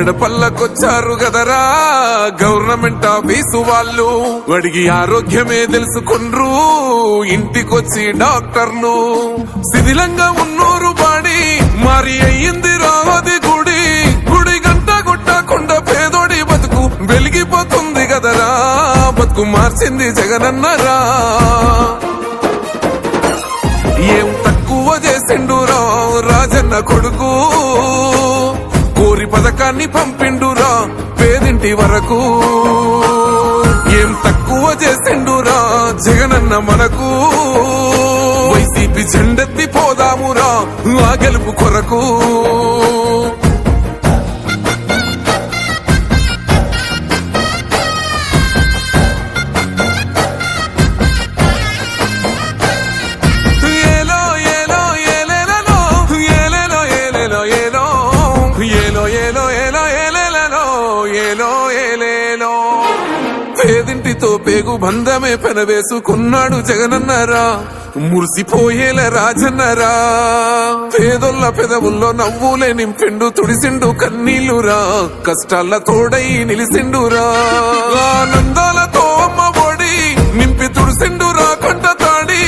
గడపల్లకొచ్చారు గదరా government office వాళ్ళు, అడిగి ఆరోగ్యమే తెలుసుకుండ్రు ఇంటికొచ్చి డాక్టర్లు. శిథిలంగా ఉన్నోరు బాడి మరి అయ్యింది రావది గుడి, గుడి గంట కొట్టకుండా పేదోడి బతుకు వెలిగిపోతుంది గదరా, బతుకు మార్చింది జగనన్నరా. ఏం తక్కువ చేసిండురా రాజన్న కొడుకు, కోరి పథకాన్ని పంపిండురా పేదింటి వరకు. ఏం తక్కువ చేసిండురా జగనన్న మనకు, వైసీపీ జెండెత్తి పోదామురా ఆ గెలుపు కొరకు. పేదింటితో పేగు బంధమే పెనవేసుకున్నాడు జగనన్నరా, మురిసిపోయేల రాజన్నరా. పేదొల్ల పెదవుల్లో నవ్వులే నింపిండు తుడిసిండు కన్నీళ్లురా, కష్టాల తోడై నిలిసిండురా. ఆనందాలతో అమ్మ ఒడి నింపి తుడిసిండురా కంట తాడి,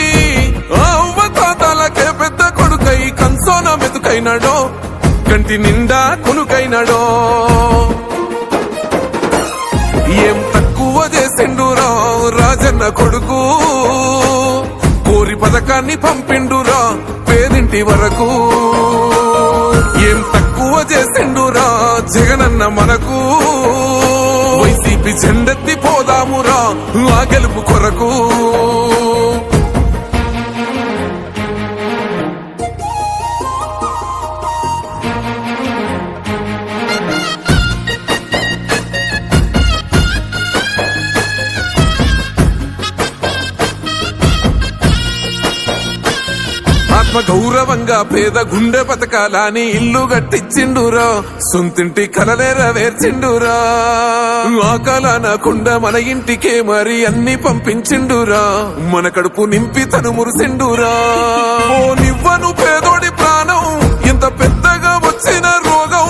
అవ్వ తాతాలకే పెద్ద కొడుకై కంసోన మెతుకైనాడో, కంటి నిండా కొనుకైనాడో. ఏం తక్కువ చేసిండురా రాజన్న కొడుకు, కోరి పథకాన్ని పంపిండురా పేదింటి వరకు. ఏం తక్కువ చేసిండురా జగనన్న మనకు, వైసీపీ జెండెత్తి పోదామురా ఆ గెలుపు కొరకు. ఆత్మ గౌరవంగా పేద గుండె బతకాలని ఇల్లు గట్టించిండురా, సొంతింటి కలలేరవేర్చిండురా. ఆ కాలనకుండా మన ఇంటికే మరి అన్ని పంపించిండురా, మన కడుపు నింపి తను మురిసిండురా. ఓ నివ్వను పేదోడి ప్రాణం ఎంత పెద్దగా వచ్చిన రోగం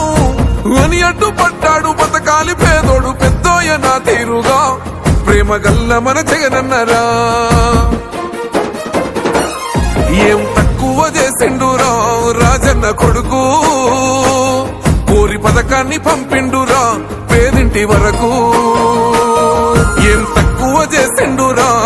అని అడ్డుపడ్డాడు బతకాలి పేదోడు పెద్దోయ నా తీరుగా, ప్రేమ గల్ల మన జగనన్నరా. ఏం తక్కువ చేసిండురా రాజన్న కొడుకు, కోరి పథకాన్ని పంపిండురా పేదింటి వరకు. ఏం తక్కువ చేసిండురా